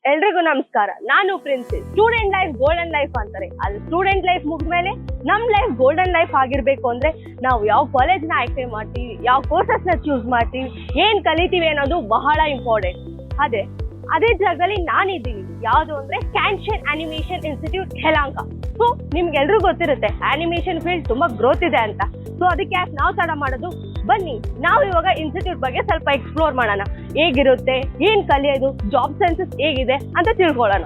ಎಲ್ರಿಗೂ ನಮಸ್ಕಾರ. ನಾನು ಪ್ರಿನ್ಸಿ. ಸ್ಟೂಡೆಂಟ್ ಲೈಫ್ ಗೋಲ್ಡನ್ ಲೈಫ್ ಅಂತಾರೆ. ಅದು ಸ್ಟೂಡೆಂಟ್ ಲೈಫ್ ಮುಗಿದ್ಮೇಲೆ ನಮ್ ಲೈಫ್ ಗೋಲ್ಡನ್ ಲೈಫ್ ಆಗಿರ್ಬೇಕು ಅಂದ್ರೆ ನಾವು ಯಾವ ಕಾಲೇಜ್ನ ಆಯ್ಕೆ ಮಾಡ್ತೀವಿ, ಯಾವ ಕೋರ್ಸಸ್ನ ಚೂಸ್ ಮಾಡ್ತೀವಿ, ಏನ್ ಕಲಿತೀವಿ ಅನ್ನೋದು ಬಹಳ ಇಂಪಾರ್ಟೆಂಟ್. ಅದೇ ಜಾಗದಲ್ಲಿ ನಾನಿದ್ದೀನಿ. ಯಾವುದು ಅಂದ್ರೆ ಕ್ಯಾನ್ಶನ್ ಅನಿಮೇಷನ್ ಇನ್ಸ್ಟಿಟ್ಯೂಟ್ ಯಲಹಂಕ. ಸೊ ನಿಮ್ಗೆಲ್ರಿಗೂ ಗೊತ್ತಿರುತ್ತೆ ಅನಿಮೇಷನ್ ಫೀಲ್ಡ್ ತುಂಬಾ ಗ್ರೋತ್ ಇದೆ ಅಂತ. ಸೊ ಅದಕ್ಕೆ ಯಾಕೆ ನಾವು ತಡ ಮಾಡೋದು, ಬನ್ನಿ ನಾವು ಇವಾಗ ಇನ್ಸ್ಟಿಟ್ಯೂಟ್ ಬಗ್ಗೆ ಸ್ವಲ್ಪ ಎಕ್ಸ್ಪ್ಲೋರ್ ಮಾಡೋಣ. ಹೇಗಿರುತ್ತೆ, ಏನ್ ಕಲಿಯೋದು, ಜಾಬ್ ಸೆನ್ಸಸ್ ಹೇಗಿದೆ ಅಂತ ತಿಳ್ಕೊಳ್ಳೋಣ.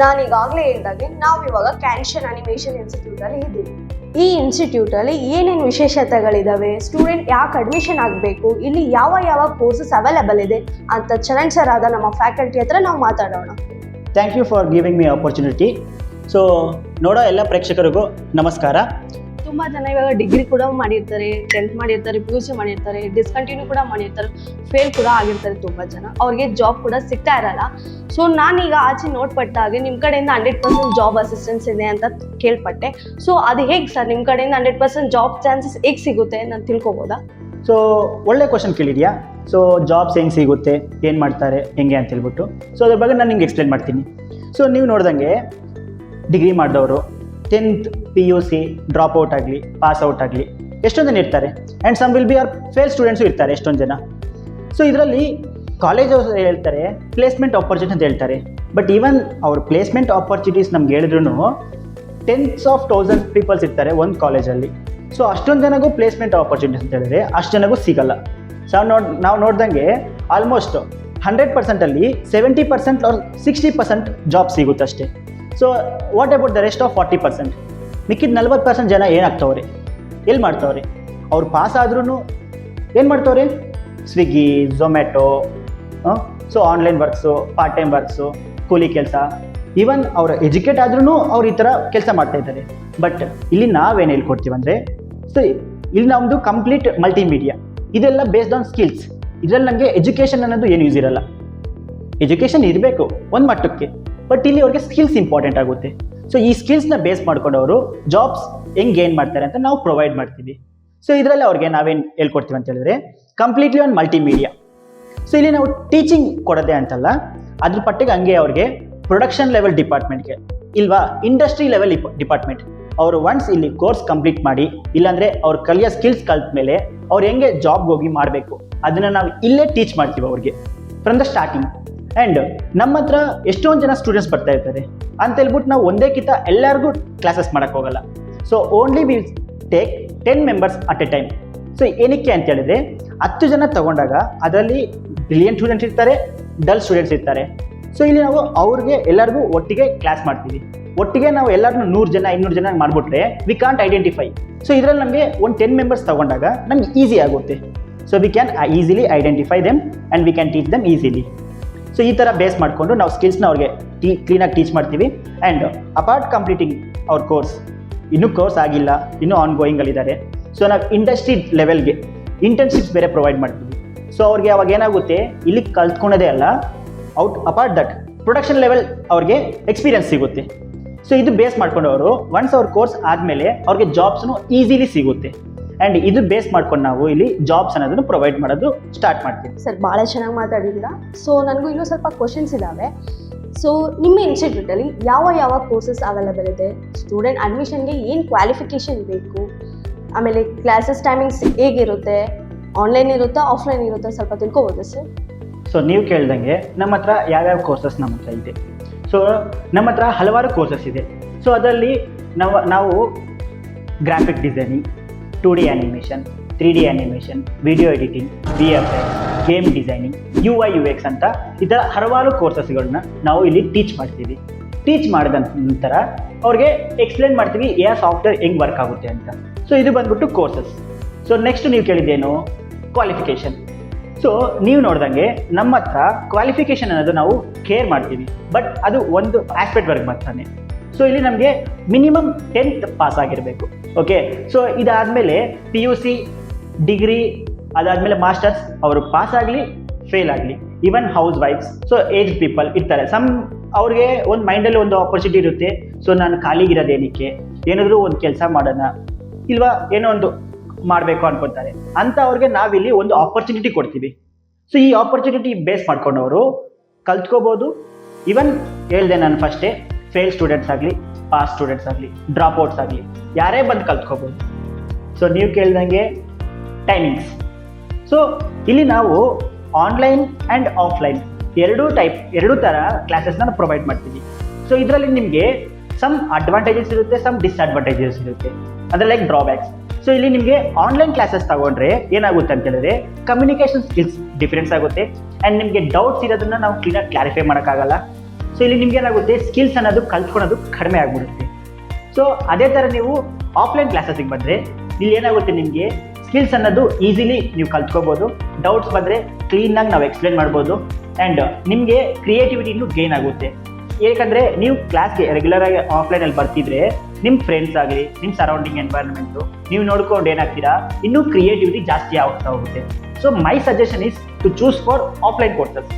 ನಾನು ಈಗಾಗಲೇ ಹೇಳಿದಾಗೆ ನಾವು ಇವಾಗ ಕ್ಯಾನ್ಶನ್ ಅನಿಮೇಷನ್ ಇನ್ಸ್ಟಿಟ್ಯೂಟ್ ಅಲ್ಲಿ ಇದ್ದೀವಿ. ಈ ಇನ್ಸ್ಟಿಟ್ಯೂಟ್ ಅಲ್ಲಿ ಏನೇನು ವಿಶೇಷತೆಗಳಿದಾವೆ, ಸ್ಟೂಡೆಂಟ್ ಯಾಕೆ ಅಡ್ಮಿಷನ್ ಆಗಬೇಕು, ಇಲ್ಲಿ ಯಾವ ಕೋರ್ಸಸ್ ಅವೈಲೇಬಲ್ ಇದೆ ಅಂತ ಚರಣ್ ಸರ್ ಆದ ನಮ್ಮ ಫ್ಯಾಕಲ್ಟಿ ಹತ್ರ ನಾವು ಮಾತಾಡೋಣ. Thank you for giving me opportunity. So ನೋಡೋ ಎಲ್ಲ ಪ್ರೇಕ್ಷಕರಿಗೂ ನಮಸ್ಕಾರ. ತುಂಬ ಜನ ಇವಾಗ ಡಿಗ್ರಿ ಕೂಡ ಮಾಡಿರ್ತಾರೆ, 10th ಮಾಡಿರ್ತಾರೆ, PUC ಮಾಡಿರ್ತಾರೆ, ಡಿಸ್ಕಂಟಿನ್ಯೂ ಕೂಡ ಮಾಡಿರ್ತಾರೆ, ಫೇಲ್ ಕೂಡ ಆಗಿರ್ತಾರೆ. ತುಂಬ ಜನ ಅವ್ರಿಗೆ ಜಾಬ್ ಕೂಡ ಸಿಗ್ತಾ ಇರಲ್ಲ. ಸೊ ನಾನೀಗ ಆಚೆ ನೋಡ್ಪಟ್ಟಾಗೆ ನಿಮ್ಮ ಕಡೆಯಿಂದ 100% ಜಾಬ್ ಅಸಿಸ್ಟೆನ್ಸ್ ಇದೆ ಅಂತ ಕೇಳ್ಪಟ್ಟೆ. ಸೊ ಅದು ಹೇಗೆ ಸರ್, ನಿಮ್ಮ ಕಡೆಯಿಂದ 100% ಜಾಬ್ ಚಾನ್ಸಸ್ ಹೇಗೆ ಸಿಗುತ್ತೆ ನಾನು ತಿಳ್ಕೊಬೋದಾ? ಸೊ ಒಳ್ಳೆ ಕ್ವಶನ್ ಕೇಳಿದ್ಯಾ. ಸೊ ಜಾಬ್ಸ್ ಹೆಂಗೆ ಸಿಗುತ್ತೆ, ಏನು ಮಾಡ್ತಾರೆ, ಹೆಂಗೆ ಅಂತ ಹೇಳ್ಬಿಟ್ಟು ಸೊ ಅದ್ರ ಬಗ್ಗೆ ನಾನು ನಿಮ್ಗೆ ಎಕ್ಸ್ಪ್ಲೇನ್ ಮಾಡ್ತೀನಿ. ಸೊ ನೀವು ನೋಡ್ದಂಗೆ ಡಿಗ್ರಿ ಮಾಡಿದವರು 10th PUC ಡ್ರಾಪ್ ಔಟ್ ಆಗಲಿ, ಪಾಸ್ ಔಟ್ ಆಗಲಿ ಎಷ್ಟೊಂದು ಜನ ಇರ್ತಾರೆ. And some will be are fail students ಇರ್ತಾರೆ ಎಷ್ಟೊಂದು ಜನ. ಸೊ ಇದರಲ್ಲಿ ಕಾಲೇಜ್ ಹೇಳ್ತಾರೆ ಪ್ಲೇಸ್ಮೆಂಟ್ ಆಪರ್ಚುನಿಟಿ ಅಂತ ಹೇಳ್ತಾರೆ. ಬಟ್ ಈವನ್ ಅವ್ರ ಪ್ಲೇಸ್ಮೆಂಟ್ ಆಪರ್ಚುನಿಟೀಸ್ ನಮ್ಗೆ ಹೇಳಿದ್ರು tens of thousands ಪೀಪಲ್ಸ್ ಇರ್ತಾರೆ ಒಂದು ಕಾಲೇಜಲ್ಲಿ. ಸೊ ಅಷ್ಟೊಂದು ಜನಗೂ ಪ್ಲೇಸ್ಮೆಂಟ್ ಆಪರ್ಚುನಿಟೀಸ್ ಅಂತ ಹೇಳಿದ್ರೆ ಅಷ್ಟು ಜನಗೂ ಸಿಗಲ್ಲ. ಸೊ ನಾವು ನೋಡ್ದಂಗೆ ಆಲ್ಮೋಸ್ಟ್ 100%ಅಲ್ಲಿ 70% ಆರ್ 60% ಜಾಬ್ ಸಿಗುತ್ತೆ ಅಷ್ಟೇ. So what about the rest of 40%? ಮಿಕ್ಕಿದ 40% ಜನ ಏನಾಗ್ತವ್ರೆ, ಎಲ್ಲಿ ಮಾಡ್ತವ್ರೆ? ಅವ್ರು ಪಾಸ್ ಆದ್ರೂ ಏನು ಮಾಡ್ತವ್ರೆ? Swiggy, Zomato, so online works, part time works, ಕೂಲಿ ಕೆಲಸ. ಈವನ್ ಅವ್ರು ಎಜುಕೇಟ್ ಆದ್ರೂ ಅವ್ರು ಈ ಥರ ಕೆಲಸ ಮಾಡ್ತಾ ಇದ್ದಾರೆ. ಬಟ್ ಇಲ್ಲಿ ನಾವೇನು ಹೇಳ್ಕೊಡ್ತೀವಿ ಅಂದರೆ, ಸೊ ಇಲ್ಲಿ ನಮ್ಮದು ಕಂಪ್ಲೀಟ್ ಮಲ್ಟಿಮೀಡಿಯಾ, ಇದೆಲ್ಲ ಬೇಸ್ಡ್ ಆನ್ ಸ್ಕಿಲ್ಸ್. ಇದರಲ್ಲಿ ನನಗೆ ಎಜುಕೇಷನ್ ಅನ್ನೋದು ಏನು ಯೂಸ್ ಇರಲ್ಲ. ಎಜುಕೇಷನ್ ಇರಬೇಕು ಒಂದು ಮಟ್ಟಕ್ಕೆ, ಬಟ್ ಇಲ್ಲಿ ಅವ್ರಿಗೆ ಸ್ಕಿಲ್ಸ್ ಇಂಪಾರ್ಟೆಂಟ್ ಆಗುತ್ತೆ. ಸೊ ಈ ಸ್ಕಿಲ್ಸ್ನ ಬೇಸ್ ಮಾಡ್ಕೊಂಡು ಅವರು ಜಾಬ್ಸ್ ಹೆಂಗೆ ಗೇನ್ ಮಾಡ್ತಾರೆ ಅಂತ ನಾವು ಪ್ರೊವೈಡ್ ಮಾಡ್ತೀವಿ. ಸೊ ಇದರಲ್ಲಿ ಅವ್ರಿಗೆ ನಾವೇನು ಹೇಳ್ಕೊಡ್ತೀವಿ ಅಂತ ಹೇಳಿದ್ರೆ ಕಂಪ್ಲೀಟ್ಲಿ ಒಂದು ಮಲ್ಟಿಮೀಡಿಯಾ. ಸೊ ಇಲ್ಲಿ ನಾವು ಟೀಚಿಂಗ್ ಕೊಡೋದೇ ಅಂತಲ್ಲ, ಅದ್ರ ಪಟ್ಟಿಗೆ ಹಂಗೆ ಅವ್ರಿಗೆ ಪ್ರೊಡಕ್ಷನ್ ಲೆವೆಲ್ ಡಿಪಾರ್ಟ್ಮೆಂಟ್ಗೆ ಇಲ್ವಾ ಇಂಡಸ್ಟ್ರಿ ಲೆವೆಲ್ ಡಿಪಾರ್ಟ್ಮೆಂಟ್ ಅವರು ಒನ್ಸ್ ಇಲ್ಲಿ ಕೋರ್ಸ್ ಕಂಪ್ಲೀಟ್ ಮಾಡಿ, ಇಲ್ಲಾಂದರೆ ಅವ್ರು ಕಲಿಯೋ ಸ್ಕಿಲ್ಸ್ ಕಲ್ತ ಮೇಲೆ ಅವ್ರು ಹೆಂಗೆ ಜಾಬ್ಗೆ ಹೋಗಿ ಮಾಡಬೇಕು ಅದನ್ನು ನಾವು ಇಲ್ಲೇ ಟೀಚ್ ಮಾಡ್ತೀವಿ ಅವ್ರಿಗೆ ಫ್ರಮ್ ದ ಸ್ಟಾರ್ಟಿಂಗ್. ಆ್ಯಂಡ್ ನಮ್ಮ ಹತ್ರ ಎಷ್ಟೊಂದು ಜನ ಸ್ಟೂಡೆಂಟ್ಸ್ ಬರ್ತಾ ಇರ್ತಾರೆ ಅಂತ ಹೇಳ್ಬಿಟ್ಟು ನಾವು ಒಂದೇಕಿಂತ ಎಲ್ಲರಿಗೂ ಕ್ಲಾಸಸ್ ಮಾಡೋಕ್ಕೆ ಹೋಗಲ್ಲ. So only will take 10 members at A time. So ಏನಕ್ಕೆ ಅಂತ ಹೇಳಿದ್ರೆ 10 ಜನ ತಗೊಂಡಾಗ ಅದರಲ್ಲಿ ಬ್ರಿಲಿಯಂಟ್ ಸ್ಟೂಡೆಂಟ್ಸ್ ಇರ್ತಾರೆ, ಡಲ್ ಸ್ಟೂಡೆಂಟ್ಸ್ ಇರ್ತಾರೆ. ಸೊ ಇಲ್ಲಿ ನಾವು ಅವ್ರಿಗೆ ಎಲ್ಲರಿಗೂ ಒಟ್ಟಿಗೆ ಕ್ಲಾಸ್ ಮಾಡ್ತೀವಿ. ಒಟ್ಟಿಗೆ ನಾವು ಎಲ್ಲರನ್ನೂ 100 ಜನ 200 ಜನ ಮಾಡಿಬಿಟ್ರೆ ವಿ ಕಾಂಟ್ ಐಡೆಂಟಿಫೈ. ಸೊ ಇದರಲ್ಲಿ ನಮಗೆ ಒಂದು 10 ಮೆಂಬರ್ಸ್ ತಗೊಂಡಾಗ ನಮ್ಗೆ ಈಸಿ ಆಗುತ್ತೆ. So we can easily identify them and we can teach them easily. So ಈ ಥರ ಬೇಸ್ ಮಾಡಿಕೊಂಡು ನಾವು ಸ್ಕಿಲ್ಸ್ನ ಅವ್ರಿಗೆ ಕ್ಲೀನಾಗಿ ಟೀಚ್ ಮಾಡ್ತೀವಿ. ಆ್ಯಂಡ್ ಅಪಾರ್ಟ್ ಕಂಪ್ಲೀಟಿಂಗ್ ಅವ್ರ ಕೋರ್ಸ್, ಇನ್ನೂ ಕೋರ್ಸ್ ಆಗಿಲ್ಲ, ಇನ್ನೂ ಆನ್ ಗೋಯಿಂಗಲ್ಲಿದ್ದಾರೆ. ಸೊ ನಾವು ಇಂಡಸ್ಟ್ರಿ ಲೆವೆಲ್ಗೆ ಇಂಟರ್ನ್ಶಿಪ್ಸ್ ಬೇರೆ ಪ್ರೊವೈಡ್ ಮಾಡ್ತೀವಿ. ಸೊ ಅವ್ರಿಗೆ ಅವಾಗ ಏನಾಗುತ್ತೆ, ಇಲ್ಲಿ ಕಲ್ತ್ಕೊಳೋದೇ ಅಲ್ಲ, ಅಪಾರ್ಟ್ ದಟ್ ಪ್ರೊಡಕ್ಷನ್ ಲೆವೆಲ್ ಅವ್ರಿಗೆ ಎಕ್ಸ್ಪೀರಿಯನ್ಸ್ ಸಿಗುತ್ತೆ. ಸೊ ಇದು ಬೇಸ್ ಮಾಡ್ಕೊಂಡು ಅವರು ಒನ್ಸ್ ಅವ್ರ ಕೋರ್ಸ್ ಆದಮೇಲೆ ಅವ್ರಿಗೆ ಜಾಬ್ಸ್ನು ಈಸಿಲಿ ಸಿಗುತ್ತೆ. ಆ್ಯಂಡ್ ಇದು ಬೇಸ್ ಮಾಡ್ಕೊಂಡು ನಾವು ಇಲ್ಲಿ ಜಾಬ್ಸ್ ಅನ್ನೋದನ್ನು ಪ್ರೊವೈಡ್ ಮಾಡೋದು ಸ್ಟಾರ್ಟ್ ಮಾಡ್ತೀವಿ. ಸರ್ ಭಾಳ ಚೆನ್ನಾಗಿ ಮಾತಾಡಿದ್ದೀರಾ. ಸೊ ನನಗೂ ಇನ್ನೂ ಸ್ವಲ್ಪ ಕ್ವಶನ್ಸ್ ಇದ್ದಾವೆ. ಸೊ ನಿಮ್ಮ ಇನ್ಸ್ಟಿಟ್ಯೂಟಲ್ಲಿ ಯಾವ ಕೋರ್ಸಸ್ ಅವೈಲೇಬಲ್ ಇದೆ, ಸ್ಟೂಡೆಂಟ್ ಅಡ್ಮಿಷನ್ಗೆ ಏನು ಕ್ವಾಲಿಫಿಕೇಷನ್ ಬೇಕು, ಆಮೇಲೆ ಕ್ಲಾಸಸ್ ಟೈಮಿಂಗ್ಸ್ ಹೇಗಿರುತ್ತೆ, ಆನ್ಲೈನ್ ಇರುತ್ತಾ ಆಫ್ಲೈನ್ ಇರುತ್ತಾ, ಸ್ವಲ್ಪ ತಿಳ್ಕೊಬೋದಾ ಸರ್? ಸೊ ನೀವು ಕೇಳ್ದಂಗೆ ನಮ್ಮ ಹತ್ರ ಯಾವ್ಯಾವ ಕೋರ್ಸಸ್ ನಮ್ಮ ಹತ್ರ ಇದೆ. ಸೊ ನಮ್ಮ ಹತ್ರ ಹಲವಾರು ಕೋರ್ಸಸ್ ಇದೆ. ಸೊ ಅದರಲ್ಲಿ ನಾವು graphic designing, 2D animation, 3D animation, video editing, VFX, game designing, UI UX ಅಂತ ಈ ಥರ ಹಲವಾರು ಕೋರ್ಸಸ್ಗಳನ್ನ ನಾವು ಇಲ್ಲಿ ಟೀಚ್ ಮಾಡ್ತೀವಿ. ಟೀಚ್ ಮಾಡಿದ ನಂತರ ಅವ್ರಿಗೆ ಎಕ್ಸ್ಪ್ಲೇನ್ ಮಾಡ್ತೀವಿ ಸಾಫ್ಟ್ವೇರ್ ಹೆಂಗೆ ವರ್ಕ್ ಆಗುತ್ತೆ ಅಂತ. ಸೊ ಇದು ಬಂದ್ಬಿಟ್ಟು ಕೋರ್ಸಸ್. ಸೊ ನೆಕ್ಸ್ಟ್ ನೀವು ಕೇಳಿದ್ದೇನು, ಕ್ವಾಲಿಫಿಕೇಷನ್. ಸೊ ನೀವು ನೋಡ್ದಂಗೆ ನಮ್ಮ ಹತ್ರ ಕ್ವಾಲಿಫಿಕೇಷನ್ ಅನ್ನೋದು ನಾವು ಕೇರ್ ಮಾಡ್ತೀವಿ, ಬಟ್ ಅದು ಒಂದು ಆಸ್ಪೆಕ್ಟ್ವರೆಗೆ ಮಾತ್ರನೇ. ಸೊ ಇಲ್ಲಿ ನಮಗೆ ಮಿನಿಮಮ್ 10th ಪಾಸ್ ಆಗಿರಬೇಕು. ಓಕೆ, ಸೊ ಇದಾದಮೇಲೆ PUC, ಡಿಗ್ರಿ, ಅದಾದಮೇಲೆ ಮಾಸ್ಟರ್ಸ್ ಅವರು ಪಾಸ್ ಆಗಲಿ ಫೇಲ್ ಆಗಲಿ, even house wives, so age people ಇರ್ತಾರೆ. ಅವ್ರಿಗೆ ಒಂದು ಮೈಂಡಲ್ಲಿ ಒಂದು ಆಪರ್ಚುನಿಟಿ ಇರುತ್ತೆ. ಸೊ ನಾನು ಖಾಲಿಗಿರೋದೇನಕ್ಕೆ, ಏನಾದರೂ ಒಂದು ಕೆಲಸ ಮಾಡೋಣ ಇಲ್ವಾ, ಏನೋ ಒಂದು ಮಾಡಬೇಕು ಅನ್ಕೊತಾರೆ ಅಂತ ಅವ್ರಿಗೆ ನಾವಿಲ್ಲಿ ಒಂದು ಆಪರ್ಚುನಿಟಿ ಕೊಡ್ತೀವಿ. ಸೊ ಈ ಆಪರ್ಚುನಿಟಿ ಬೇಸ್ ಮಾಡ್ಕೊಂಡು ಅವರು ಕಲ್ತ್ಕೋಬೋದು. ಈವನ್ ಹೇಳ್ದೆ ನಾನು ಫಸ್ಟೇ, ಫೇಲ್ ಸ್ಟೂಡೆಂಟ್ಸ್ ಆಗಲಿ, ಪಾಸ್ ಸ್ಟೂಡೆಂಟ್ಸ್ ಆಗಲಿ, ಡ್ರಾಪ್ಔಟ್ಸ್ ಆಗಲಿ, ಯಾರೇ ಬಂದು ಕಲ್ತ್ಕೋಬೋದು. ಸೊ ನೀವು ಕೇಳ್ದಂಗೆ ಟೈಮಿಂಗ್ಸ್. ಸೊ ಇಲ್ಲಿ ನಾವು ಆನ್ಲೈನ್ ಆ್ಯಂಡ್ ಆಫ್ಲೈನ್ ಎರಡೂ ಥರ ಕ್ಲಾಸಸ್ನ ಪ್ರೊವೈಡ್ ಮಾಡ್ತೀವಿ. ಸೊ ಇದರಲ್ಲಿ ನಿಮಗೆ ಸಮ್ ಅಡ್ವಾಂಟೇಜಸ್ ಇರುತ್ತೆ, ಸಮ್ ಡಿಸ್ಅಡ್ವಾಂಟೇಜಸ್ ಇರುತ್ತೆ, ಅಂದರೆ ಲೈಕ್ ಡ್ರಾಬ್ಯಾಕ್ಸ್. ಸೊ ಇಲ್ಲಿ ನಿಮಗೆ ಆನ್ಲೈನ್ ಕ್ಲಾಸಸ್ ತಗೊಂಡ್ರೆ ಏನಾಗುತ್ತೆ ಅಂತ ಹೇಳಿದ್ರೆ ಕಮ್ಯುನಿಕೇಷನ್ ಸ್ಕಿಲ್ಸ್ ಡಿಫ್ರೆನ್ಸ್ ಆಗುತ್ತೆ ಆ್ಯಂಡ್ ನಿಮಗೆ ಡೌಟ್ಸ್ ಇರೋದನ್ನ ನಾವು ಕ್ಲೀನಾಗಿ ಕ್ಲಾರಿಫೈ ಮಾಡೋಕ್ಕಾಗಲ್ಲ. ಸೊ ಇಲ್ಲಿ ನಿಮ್ಗೆ ಏನಾಗುತ್ತೆ, ಸ್ಕಿಲ್ಸ್ ಅನ್ನೋದು ಕಲ್ತ್ಕೊಳೋದು ಕಡಿಮೆ ಆಗಿಬಿಡುತ್ತೆ. ಸೊ ಅದೇ ಥರ ನೀವು ಆಫ್ಲೈನ್ ಕ್ಲಾಸಸ್ಗೆ ಬಂದರೆ ಇಲ್ಲಿ ಏನಾಗುತ್ತೆ, ನಿಮಗೆ ಸ್ಕಿಲ್ಸ್ ಅನ್ನೋದು ಈಸಿಲಿ ನೀವು ಕಲ್ತ್ಕೋಬೋದು, ಡೌಟ್ಸ್ ಬಂದರೆ ಕ್ಲೀನಾಗಿ ನಾವು ಎಕ್ಸ್ಪ್ಲೇನ್ ಮಾಡ್ಬೋದು ಆ್ಯಂಡ್ ನಿಮಗೆ ಕ್ರಿಯೇಟಿವಿಟಿ ಇನ್ನೂ ಗೇನ್ ಆಗುತ್ತೆ. ಏಕೆಂದರೆ ನೀವು ಕ್ಲಾಸ್ಗೆ ರೆಗ್ಯುಲರಾಗಿ ಆಫ್ಲೈನಲ್ಲಿ ಬರ್ತಿದ್ರೆ ನಿಮ್ಮ ಫ್ರೆಂಡ್ಸ್ ಆಗಲಿ, ನಿಮ್ಮ ಸರೌಂಡಿಂಗ್ ಎನ್ವೈರ್ಮೆಂಟು ನೀವು ನೋಡ್ಕೊಂಡು ಏನಾಗ್ತೀರಾ, ಇನ್ನೂ ಕ್ರಿಯೇಟಿವಿಟಿ ಜಾಸ್ತಿ ಆಗ್ತಾ ಹೋಗುತ್ತೆ. So my suggestion is to choose for offline courses.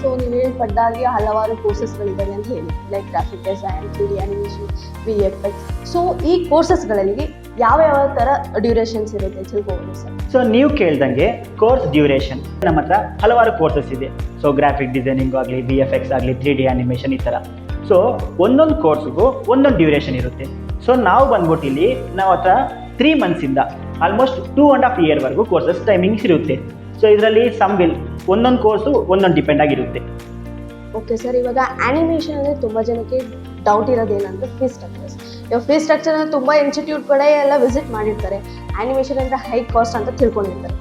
So ನೀವು ಹೇಳ್ಪಟ್ಟಾಗಿ ಹಲವಾರು ಕೋರ್ಸಸ್ಗಳಿದ್ದಾವೆ ಅಂತ ಹೇಳಿ, like graphic design, 3D animation, VFX. So ಈ ಕೋರ್ಸಸ್ಗಳಲ್ಲಿ ಯಾವ ಥರ ಡ್ಯೂರೇಷನ್ಸ್ ಇರುತ್ತೆ ತಿಳ್ಕೊಬೋದು ಸರ್? ಸೊ ನೀವು ಕೇಳ್ದಂಗೆ ಕೋರ್ಸ್ ಡ್ಯೂರೇಷನ್ ನಮ್ಮ ಹತ್ರ ಹಲವಾರು ಕೋರ್ಸಸ್ ಇದೆ. ಸೊ ಗ್ರಾಫಿಕ್ ಡಿಸೈನಿಂಗ್ ಆಗಲಿ, VFX ಆಗಲಿ, 3D ಅನಿಮೇಷನ್ ಈ ಥರ. ಸೊ ಒಂದೊಂದು ಕೋರ್ಸ್ಗೂ ಒಂದೊಂದು ಡ್ಯೂರೇಷನ್ ಇರುತ್ತೆ. ಸೊ ನಾವು ಬಂದ್ಬಿಟ್ಟು ಇಲ್ಲಿ ನಾವು ಹತ್ರ 3 ಮಂತ್ಸಿಂದ ಆಲ್ಮೋಸ್ಟ್ 2.5 ಇಯರ್ವರೆಗೂ ಕೋರ್ಸಸ್ ಟೈಮಿಂಗ್ಸ್ ಇರುತ್ತೆ. ಸೊ ಇದರಲ್ಲಿ ಒಂದೊಂದು ಕೋರ್ಸು ಒಂದೊಂದು ಡಿಪೆಂಡ್ ಆಗಿರುತ್ತೆ. ಓಕೆ ಸರ್, ಇವಾಗ ಆ್ಯನಿಮೇಷನ್ ಅಂದರೆ ತುಂಬ ಜನಕ್ಕೆ ಡೌಟ್ ಇರೋದೇನಂದರೆ ಫೀಸ್ ಸ್ಟ್ರಕ್ಚರ್ಸ್. ಇವಾಗ ಫೀಸ್ ಸ್ಟ್ರಕ್ಚರ್ನ ತುಂಬ ಇನ್ಸ್ಟಿಟ್ಯೂಟ್ ಕಡೆ ಎಲ್ಲ ವಿಸಿಟ್ ಮಾಡಿರ್ತಾರೆ, ಆ್ಯನಿಮೇಷನ್ ಅಂದರೆ ಹೈ ಕಾಸ್ಟ್ ಅಂತ ತಿಳ್ಕೊಂಡಿರ್ತಾರೆ.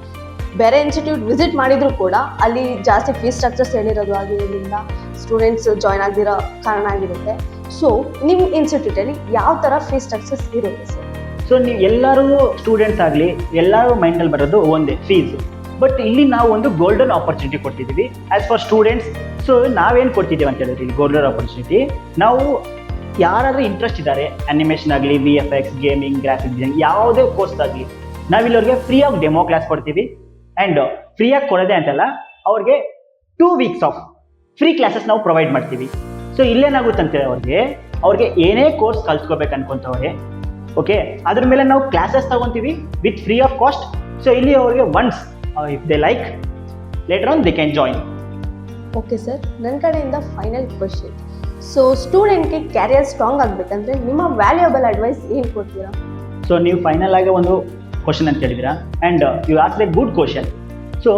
ಬೇರೆ ಇನ್ಸ್ಟಿಟ್ಯೂಟ್ ವಿಸಿಟ್ ಮಾಡಿದರೂ ಕೂಡ ಅಲ್ಲಿ ಜಾಸ್ತಿ ಫೀಸ್ ಸ್ಟ್ರಕ್ಚರ್ಸ್ ಹೇಳಿರೋದು ಆಗಿರೋದ್ರಿಂದ ಸ್ಟೂಡೆಂಟ್ಸ್ ಜಾಯ್ನ್ ಆಗದಿರೋ ಕಾರಣ ಆಗಿರುತ್ತೆ. ಸೊ ನಿಮ್ಮ ಇನ್ಸ್ಟಿಟ್ಯೂಟಲ್ಲಿ ಯಾವ ಥರ ಫೀಸ್ ಸ್ಟ್ರಕ್ಚರ್ಸ್ ಇರುತ್ತೆ ಸರ್? ಸೊ ನೀವು ಎಲ್ಲರೂ ಸ್ಟೂಡೆಂಟ್ಸ್ ಆಗಲಿ ಎಲ್ಲರೂ ಮೈಂಡಲ್ಲಿ ಬರೋದು ಒಂದೇ ಫೀಸು. ಬಟ್ ಇಲ್ಲಿ ನಾವು ಒಂದು ಗೋಲ್ಡನ್ ಆಪರ್ಚುನಿಟಿ ಕೊಡ್ತಿದ್ದೀವಿ ಆ್ಯಸ್ ಫಾರ್ ಸ್ಟೂಡೆಂಟ್ಸ್. ಸೊ ನಾವೇನು ಕೊಡ್ತಿದ್ದೀವಿ ಅಂತ ಹೇಳಿದ್ರೆ ಇಲ್ಲಿ ಗೋಲ್ಡನ್ ಆಪರ್ಚುನಿಟಿ, ನಾವು ಯಾರಾದರೂ ಇಂಟ್ರೆಸ್ಟ್ ಇದ್ದಾರೆ ಅನಿಮೇಷನ್ ಆಗಲಿ, VFX, ಗೇಮಿಂಗ್, ಗ್ರಾಫಿಕ್ ಡಿಸೈನ್ ಯಾವುದೇ ಕೋರ್ಸ್ ಆಗಲಿ, ನಾವಿಲ್ಲಿ ಅವ್ರಿಗೆ ಫ್ರೀ ಆಫ್ ಡೆಮೋ ಕ್ಲಾಸ್ ಕೊಡ್ತೀವಿ. ಆ್ಯಂಡ್ ಫ್ರೀಯಾಗಿ ಕೊಡೋದೇ ಅಂತಲ್ಲ, ಅವ್ರಿಗೆ 2 ವೀಕ್ಸ್ ಆಫ್ ಫ್ರೀ ಕ್ಲಾಸಸ್ ನಾವು ಪ್ರೊವೈಡ್ ಮಾಡ್ತೀವಿ. ಸೊ ಇಲ್ಲೇನಾಗುತ್ತೆ ಅಂತೇಳಿ ಅವ್ರಿಗೆ ಏನೇ ಕೋರ್ಸ್ ಕಲ್ತ್ಕೋಬೇಕು ಅನ್ಕೊಂತವ್ರೆ, ಓಕೆ, ಅದ್ರ ಮೇಲೆ ನಾವು ಕ್ಲಾಸಸ್ ತಗೊತೀವಿ with free of cost. So ಇಲ್ಲಿ ಅವ್ರಿಗೆ once if they like later on they can join. Okay sir, ನನ್ನ ಕಡೆಯಿಂದ ಫೈನಲ್ ಕ್ವಶನ್. ಸೊ ಸ್ಟೂಡೆಂಟ್ಗೆ ಕ್ಯಾರಿಯರ್ ಸ್ಟ್ರಾಂಗ್ ಆಗಬೇಕಂದ್ರೆ ನಿಮ್ಮ ವ್ಯಾಲ್ಯೂಯಬಲ್ ಅಡ್ವೈಸ್ ಏನು ಕೊಡ್ತೀರಾ? ಸೊ ನೀವು ಫೈನಲ್ ಆಗಿ ಒಂದು ಕ್ವಶನ್ ಅಂತ ಹೇಳಿದಿರಾ and you ask a good question. So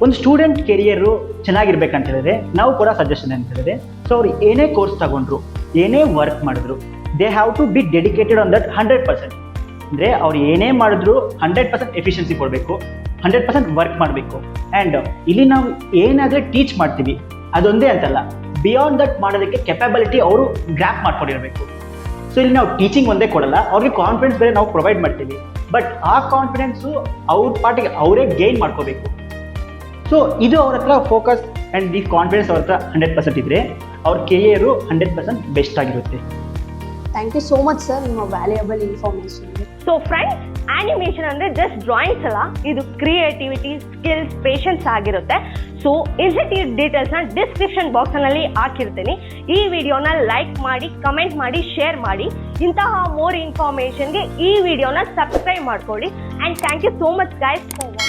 ಒಂದು ಸ್ಟೂಡೆಂಟ್ ಕೆರಿಯರು ಚೆನ್ನಾಗಿರ್ಬೇಕಂತ ಹೇಳಿದ್ರೆ ನಾವು ಕೂಡ ಸಜೆಷನ್ ಅಂತ ಹೇಳಿದ್ರೆ, ಸೊ ಅವ್ರು ಏನೇ ಕೋರ್ಸ್ ತಗೊಂಡ್ರು, ಏನೇ ವರ್ಕ್ ಮಾಡಿದ್ರು, they have to be dedicated on that 100%. ಅಂದರೆ ಅವ್ರು ಏನೇ ಮಾಡಿದ್ರು 100% ಎಫಿಷಿಯನ್ಸಿ ಕೊಡಬೇಕು, 100% ವರ್ಕ್ ಮಾಡಬೇಕು. ಆ್ಯಂಡ್ ಇಲ್ಲಿ ನಾವು ಏನಾದರೆ ಟೀಚ್ ಮಾಡ್ತೀವಿ ಅದೊಂದೇ ಅಂತಲ್ಲ, ಬಿಯಾಂಡ್ ದಟ್ ಮಾಡೋದಕ್ಕೆ ಕೆಪಬಿಲಿಟಿ ಅವರು ಗ್ರ್ಯಾಪ್ ಮಾಡ್ಕೊಂಡಿರಬೇಕು. ಸೊ ಇಲ್ಲಿ ನಾವು ಟೀಚಿಂಗ್ ಒಂದೇ ಕೊಡಲ್ಲ, ಅವ್ರಿಗೆ ಕಾನ್ಫಿಡೆನ್ಸ್ ಬೇರೆ ನಾವು ಪ್ರೊವೈಡ್ ಮಾಡ್ತೀವಿ. ಬಟ್ ಆ ಕಾನ್ಫಿಡೆನ್ಸು ಅವ್ರ ಪಾರ್ಟಿಗೆ ಅವರೇ ಗೇನ್ ಮಾಡ್ಕೋಬೇಕು. ಸೊ ಇದು ಅವ್ರ ಹತ್ರ ಫೋಕಸ್ ಆ್ಯಂಡ್ ಈ ಕಾನ್ಫಿಡೆನ್ಸ್ ಅವ್ರ ಹತ್ರ 100% ಇದ್ದರೆ ಅವ್ರ ಕೆರಿಯರು 100% ಬೆಸ್ಟ್ ಆಗಿರುತ್ತೆ. Thank you so much sir, ನಿಮ್ಮ valuable information. So friends, animation ಅಂದರೆ ಜಸ್ಟ್ ಡ್ರಾಯಿಂಗ್ಸ್ ಅಲ್ಲ, ಇದು ಕ್ರಿಯೇಟಿವಿಟಿ, ಸ್ಕಿಲ್ಸ್, ಪೇಷನ್ಸ್ ಆಗಿರುತ್ತೆ. ಸೊ ಇನ್ಸ್ಟಿಟ್ಯೂಟ್ ಡೀಟೇಲ್ಸ್ನ ಡಿಸ್ಕ್ರಿಪ್ಷನ್ ಬಾಕ್ಸ್ನಲ್ಲಿ ಹಾಕಿರ್ತೀನಿ. ಈ ವಿಡಿಯೋನ ಲೈಕ್ ಮಾಡಿ, ಕಮೆಂಟ್ ಮಾಡಿ, ಶೇರ್ ಮಾಡಿ. ಇಂತಹ ಮೋರ್ ಇನ್ಫಾರ್ಮೇಷನ್ಗೆ ಈ ವಿಡಿಯೋನ ಸಬ್ಸ್ಕ್ರೈಬ್ ಮಾಡ್ಕೊಳ್ಳಿ. And thank you so much guys for watching.